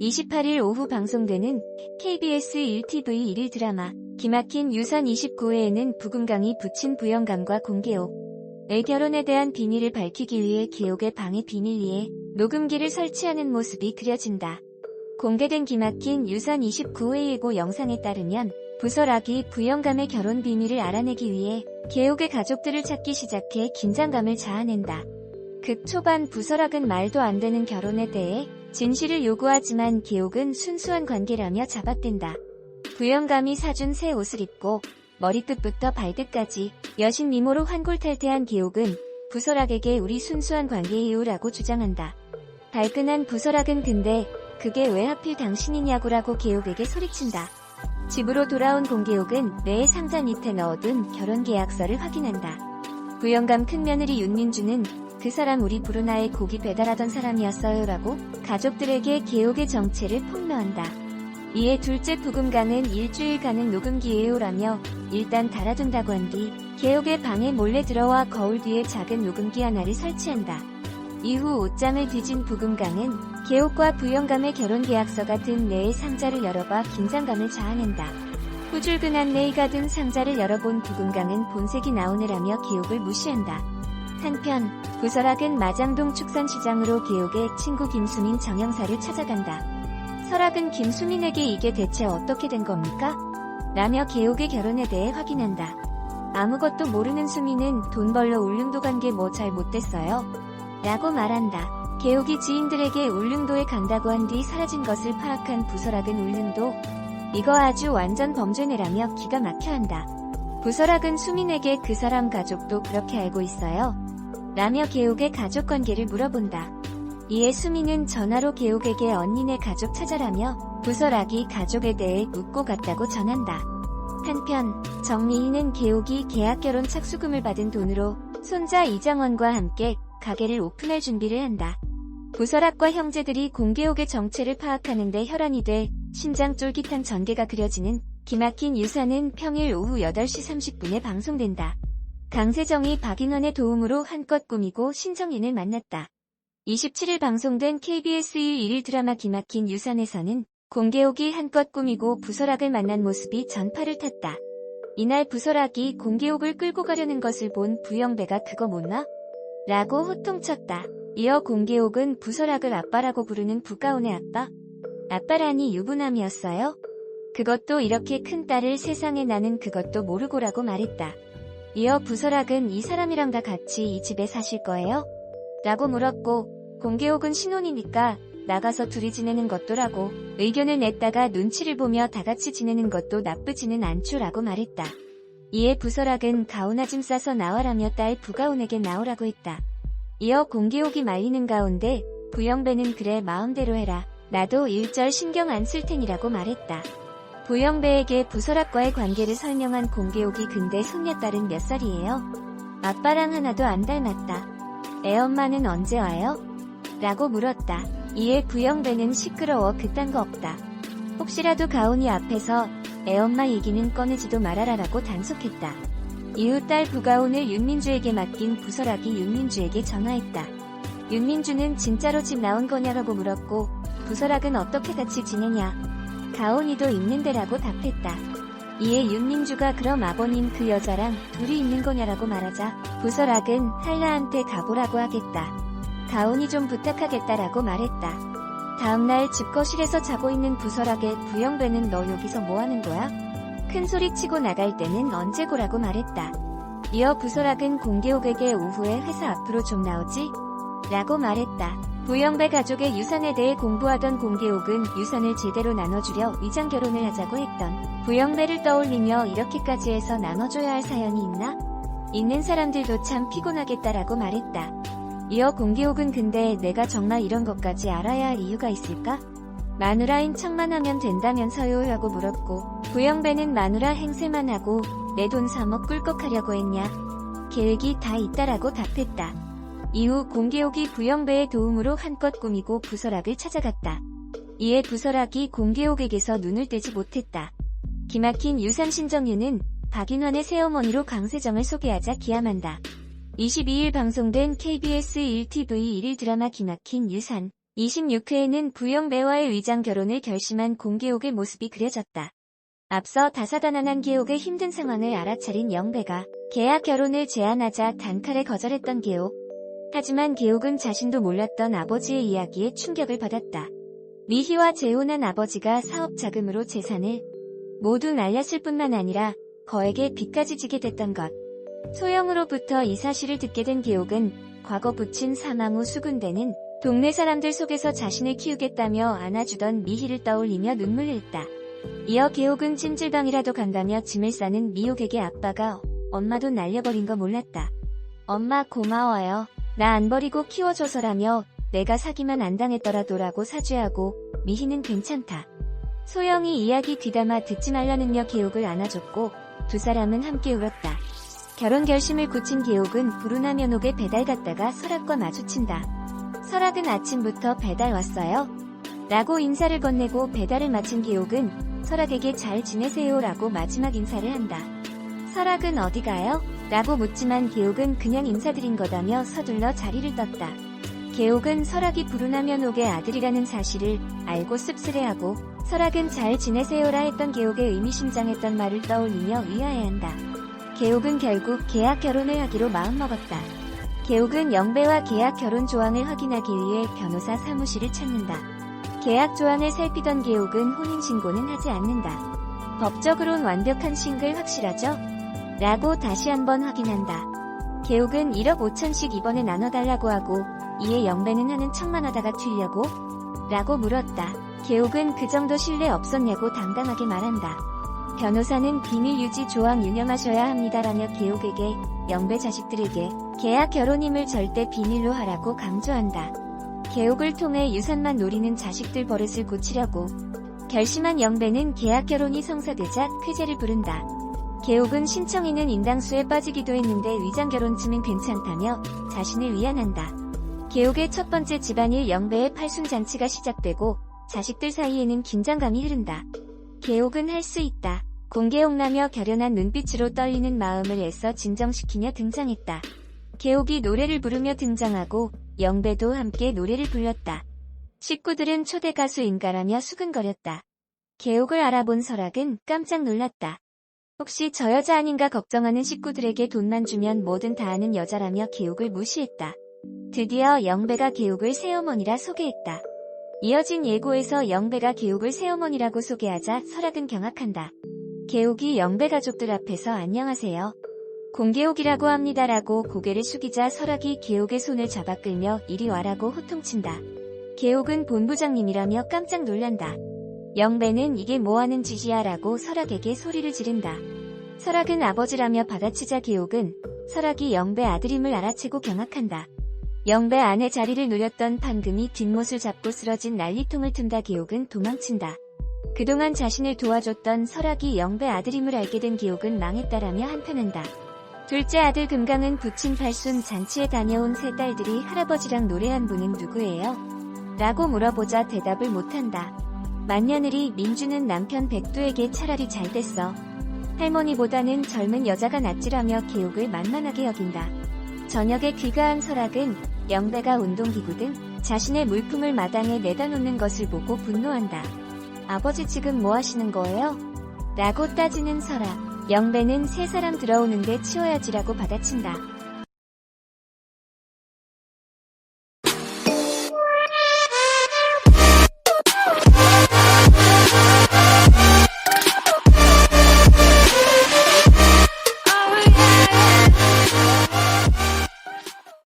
28일 오후 방송되는 KBS 1TV 1일 드라마 기막힌 유산 29회에는 부금강이 부친 부영감과 공계옥의 결혼에 대한 비밀을 밝히기 위해 계옥의 방에 비밀리에 녹음기를 설치하는 모습이 그려진다. 공개된 기막힌 유산 29회 예고 영상에 따르면 부설학이 부영감의 결혼 비밀을 알아내기 위해 계옥의 가족들을 찾기 시작해 긴장감을 자아낸다. 극 초반 부설학은 말도 안 되는 결혼에 대해 진실을 요구하지만 계옥은 순수한 관계라며 잡아댄다. 부영감이 사준 새 옷을 입고 머리끝부터 발끝까지 여신 미모로 환골탈태한 계옥은 부설학에게 우리 순수한 관계이유라고 주장한다. 발끈한 부설학은 근데 그게 왜 하필 당신이냐고라고 계옥에게 소리친다. 집으로 돌아온 공계옥은 내 상자 밑에 넣어둔 결혼계약서를 확인한다. 부영감 큰며느리 윤민주는 그 사람 우리 브루나에 고기 배달하던 사람이었어요 라고 가족들에게 계옥의 정체를 폭로한다. 이에 둘째 부금강은 일주일간은 녹음기예요라며 일단 달아둔다고 한 뒤 계옥의 방에 몰래 들어와 거울 뒤에 작은 녹음기 하나를 설치한다. 이후 옷장을 뒤진 부금강은 계옥과 부영감의 결혼계약서가 든 내의 상자를 열어봐 긴장감을 자아낸다. 후줄근한 내의가 든 상자를 열어본 부금강은 본색이 나오느라며 계옥을 무시한다. 한편 부설학은 마장동 축산시장으로 계옥의 친구 김수민 정형사를 찾아간다. 설학은 김수민에게 이게 대체 어떻게 된 겁니까? 라며 계옥의 결혼에 대해 확인한다. 아무것도 모르는 수민은 돈 벌러 울릉도 간 게 뭐 잘 못됐어요? 라고 말한다. 계옥이 지인들에게 울릉도에 간다고 한 뒤 사라진 것을 파악한 부설학은 울릉도? 이거 아주 완전 범죄네라며 기가 막혀한다. 부설학은 수민에게 그 사람 가족도 그렇게 알고 있어요? 라며 계옥의 가족관계를 물어본다. 이에 수민은 전화로 계옥에게 언니네 가족 찾아라며 부설학이 가족에 대해 묻고 갔다고 전한다. 한편 정미희는 계옥이 계약결혼 착수금을 받은 돈으로 손자 이장원과 함께 가게를 오픈할 준비를 한다. 부설학과 형제들이 공계옥의 정체를 파악하는데 혈안이 돼 심장 쫄깃한 전개가 그려지는 기막힌 유산은 평일 오후 8시 30분에 방송된다. 강세정이 박인원의 도움으로 한껏 꾸미고 신정인을 만났다. 27일 방송된 KBS 1일 드라마 기막힌 유산에서는 공계옥이 한껏 꾸미고 부설학을 만난 모습이 전파를 탔다. 이날 부설학이 공계옥을 끌고 가려는 것을 본 부영배가 그거 못 나? 라고 호통쳤다. 이어 공계옥은 부설학을 아빠라고 부르는 부가온의 아빠? 아빠라니 유부남이었어요? 그것도 이렇게 큰 딸을 세상에 나는 그것도 모르고라고 말했다. 이어 부설학은 이 사람이랑 다 같이 이 집에 사실 거예요? 라고 물었고 공계옥은 신혼이니까 나가서 둘이 지내는 것도 라고 의견을 냈다가 눈치를 보며 다같이 지내는 것도 나쁘지는 않죠 라고 말했다. 이에 부설학은 가오나 좀 싸서 나와라며 딸 부가온에게 나오라고 했다. 이어 공계옥이 말리는 가운데 부영배는 그래 마음대로 해라. 나도 일절 신경 안 쓸 테니라고 말했다. 부영배에게 부설학과의 관계를 설명한 공계옥이 근데 손녀딸은 몇 살이에요? 아빠랑 하나도 안 닮았다. 애엄마는 언제 와요? 라고 물었다. 이에 부영배는 시끄러워 그딴 거 없다. 혹시라도 가온이 앞에서 애엄마 얘기는 꺼내지도 말아라라고 단속했다. 이후 딸 부가온을 윤민주에게 맡긴 부설학이 윤민주에게 전화했다. 윤민주는 진짜로 집 나온 거냐라고 물었고 부설학은 어떻게 같이 지내냐? 가온이도 있는데라고 답했다. 이에 윤민주가 그럼 아버님 그 여자랑 둘이 있는 거냐라고 말하자 부설학은 한라한테 가보라고 하겠다. 가온이 좀 부탁하겠다라고 말했다. 다음날 집 거실에서 자고 있는 부설학의 부영배는 너 여기서 뭐하는 거야? 큰 소리 치고 나갈 때는 언제고라고 말했다. 이어 부설학은 공계옥에게 오후에 회사 앞으로 좀 나오지? 라고 말했다. 부영배 가족의 유산에 대해 공부하던 공계옥은 유산을 제대로 나눠주려 위장결혼을 하자고 했던 부영배를 떠올리며 이렇게까지 해서 나눠줘야 할 사연이 있나? 있는 사람들도 참 피곤하겠다라고 말했다. 이어 공계옥은 근데 내가 정말 이런 것까지 알아야 할 이유가 있을까? 마누라인 척만 하면 된다면서요? 라고 물었고 부영배는 마누라 행세만 하고 내 돈 3억 꿀꺽하려고 했냐? 계획이 다 있다라고 답했다. 이후 공계옥이 부영배의 도움으로 한껏 꾸미고 부설학을 찾아갔다. 이에 부설학이 공계옥에게서 눈을 떼지 못했다. 기막힌 유산 신정유는 박인환의 새어머니로 강세정을 소개하자 기함한다. 22일 방송된 KBS 1TV 1일 드라마 기막힌 유산 26회에는 부영배와의 위장 결혼을 결심한 공계옥의 모습이 그려졌다. 앞서 다사다난한 계옥의 힘든 상황을 알아차린 영배가 계약 결혼을 제안하자 단칼에 거절했던 계옥. 하지만 계옥은 자신도 몰랐던 아버지의 이야기에 충격을 받았다. 미희와 재혼한 아버지가 사업 자금으로 재산을 모두 날렸을 뿐만 아니라 거액의 빚까지 지게 됐던 것. 소영으로부터 이 사실을 듣게 된 계옥은 과거 부친 사망 후 수군대는 동네 사람들 속에서 자신을 키우겠다며 안아주던 미희를 떠올리며 눈물을 흘렸다. 이어 계옥은 찜질방이라도 간다며 짐을 싸는 미옥에게 아빠가 엄마 돈 날려버린 거 몰랐다. 엄마 고마워요. 나 안 버리고 키워줘서라며 내가 사기만 안 당했더라도라고 사죄하고 미희는 괜찮다. 소영이 이야기 귀담아 듣지 말라느며 계옥을 안아줬고 두 사람은 함께 울었다. 결혼 결심을 굳힌 계옥은 부르나 면옥에 배달 갔다가 설악과 마주친다. 설악은 아침부터 배달 왔어요? 라고 인사를 건네고 배달을 마친 계옥은 설악에게 잘 지내세요 라고 마지막 인사를 한다. 설악은 어디 가요? 라고 묻지만 계옥은 그냥 인사드린 거다며 서둘러 자리를 떴다. 계옥은 설악이 부르나 면옥의 아들이라는 사실을 알고 씁쓸해하고 설악은 잘 지내세요라 했던 계옥의 의미심장했던 말을 떠올리며 의아해한다. 계옥은 결국 계약 결혼을 하기로 마음먹었다. 계옥은 영배와 계약 결혼 조항을 확인하기 위해 변호사 사무실을 찾는다. 계약 조항을 살피던 계옥은 혼인신고는 하지 않는다. 법적으론 완벽한 싱글 확실하죠? 라고 다시 한번 확인한다. 계옥은 1억 5천씩 이번에 나눠달라고 하고 이에 영배는 하는 척만 하다가 튀려고? 라고 물었다. 계옥은 그 정도 신뢰 없었냐고 당당하게 말한다. 변호사는 비밀 유지 조항 유념하셔야 합니다라며 계옥에게 영배 자식들에게 계약 결혼임을 절대 비밀로 하라고 강조한다. 계옥을 통해 유산만 노리는 자식들 버릇을 고치려고 결심한 영배는 계약 결혼이 성사되자 쾌재를 부른다. 계옥은 신청인은 인당수에 빠지기도 했는데 위장 결혼쯤은 괜찮다며 자신을 위안한다. 계옥의 첫 번째 집안일 영배의 팔순잔치가 시작되고 자식들 사이에는 긴장감이 흐른다. 계옥은 할 수 있다. 공계옥나며 결연한 눈빛으로 떨리는 마음을 애써 진정시키며 등장했다. 계옥이 노래를 부르며 등장하고 영배도 함께 노래를 불렀다. 식구들은 초대 가수인가라며 수근거렸다. 계옥을 알아본 설악은 깜짝 놀랐다. 혹시 저 여자 아닌가 걱정하는 식구들에게 돈만 주면 뭐든 다 하는 여자라며 계옥을 무시했다. 드디어 영배가 계옥을 새어머니라 소개했다. 이어진 예고에서 영배가 계옥을 새어머니라고 소개하자 설악은 경악한다. 계옥이 영배 가족들 앞에서 안녕하세요. 공계옥이라고 합니다라고 고개를 숙이자 설악이 계옥의 손을 잡아 끌며 이리 와라고 호통친다. 계옥은 본부장님이라며 깜짝 놀란다. 영배는 이게 뭐하는 짓이야 라고 설악에게 소리를 지른다. 설악은 아버지라며 받아치자 계옥은 설악이 영배 아들임을 알아채고 경악한다. 영배 아내 자리를 노렸던 판금이 뒷못을 잡고 쓰러진 난리통을 튼다. 계옥은 도망친다. 그동안 자신을 도와줬던 설악이 영배 아들임을 알게 된 계옥은 망했다라며 한탄한다. 둘째 아들 금강은 부친 팔순 잔치에 다녀온 세 딸들이 할아버지랑 노래한 분은 누구예요? 라고 물어보자 대답을 못한다. 맏며느리 민주는 남편 백두에게 차라리 잘됐어. 할머니보다는 젊은 여자가 낫지라며 계옥을 만만하게 여긴다. 저녁에 귀가한 설악은 영배가 운동기구 등 자신의 물품을 마당에 내다 놓는 것을 보고 분노한다. 아버지 지금 뭐 하시는 거예요? 라고 따지는 설악. 영배는 세 사람 들어오는데 치워야지라고 받아친다.